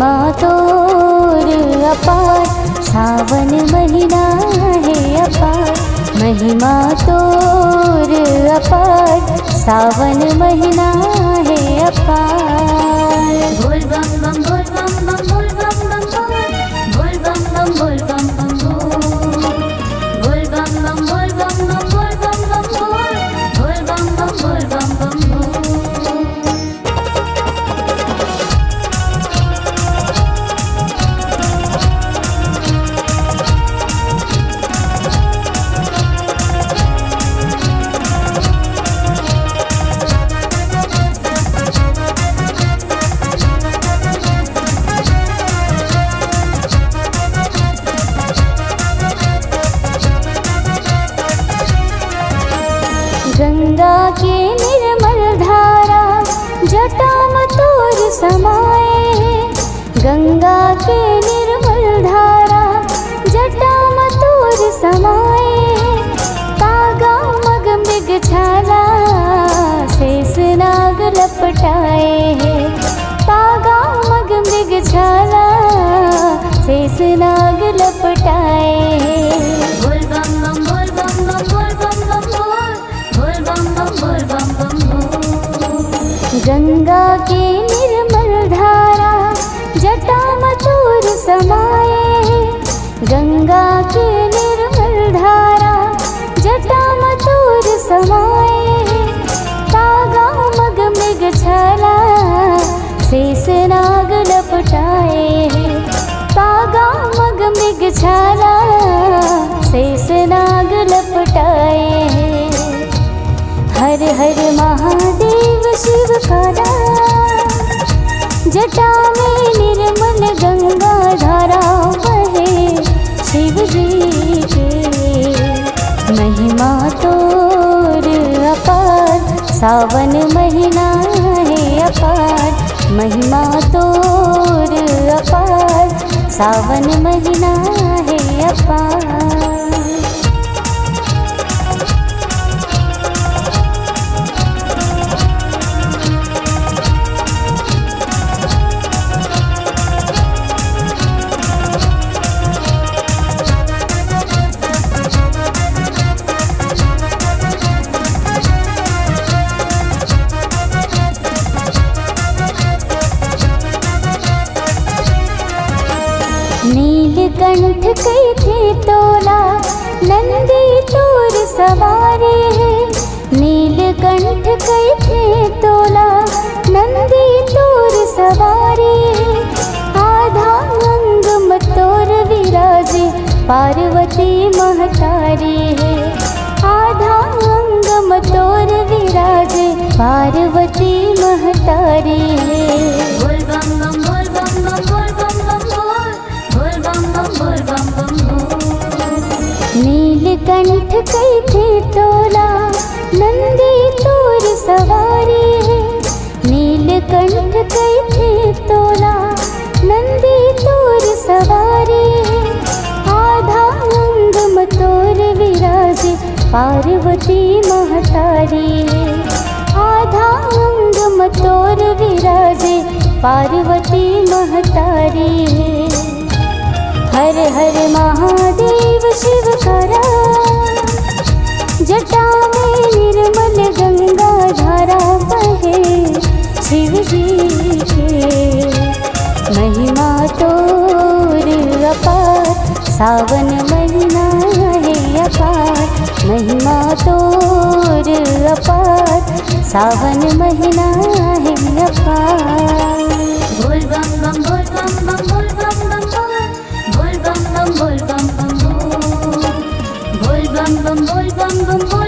महिमा तोर अपार, सावन महीना है अपार। महिमा तोर अपार, सावन महीना है अपार। बोल बम बम बोल बम बम बोल बम बम बोल बम बम बोल बम बम बोल बम बम बोल बम बम बोल बम बम बोल बम बम बोल बम बम गंगा के निर्मल धारा जटा में तोर समाए। गंगा के निर्मल धारा जटा में तोर समाए। तागा मग मृग छाला शेष नाग लपटाए। तागा मग मृग छाला शेष नाग लपटाए। बोल बम बम बोल बम बम बोल बम बम बोल बम बम बोल बम बम बोल। गंगा के निर्मल धारा जटा में तोर समाए। गंगा के निर्मल धारा जटा में तोर समाए। तागा मग मृग छाला शेष नाग लपटाए। तागा मग मृग छाला शेष नाग लपटाए। हर हर महादेव शिव कारा जटा में निर्मल गंगा धारा बहे। शिव जी के महिमा तोर अपार, सावन महीना है अपार। महिमा तोर अपार, सावन महीना है अपार। नीलकंठ कई थे तोला नंदी तोर सवारे है। नीलकंठ कई थे तोला नंदी तोर सवारे है। आधा अंग में तोर विराजे पार्वती महतारी है। आधा अंग में तोर विराजे पार्वती महतारी है। बोल बम बम बोल बम बम बोल बम बम बोल बम बम बोल बम बम बोल। नीलकंठ कई थे तोला नंदी तोर सवारी है। नीलकंठ कई थे तोला नंदी तोर सवारी है। आधा अंग में तोर विराजे पार्वती महतारी है। आधा अंग में तोर विराजे पार्वती महतारी है। हर हर महादेव शिव करा जटा में निर्मल गंगा धारा बहे। शिव जी के महिमा तोर अपार, सावन महीना है अपार। महिमा तोर अपार, सावन महीना है अपार। बोल बम बम बोल बम बम बोल बम बम बोल बम बम बोल बम बम बोल बम बम बोल बम बम बोल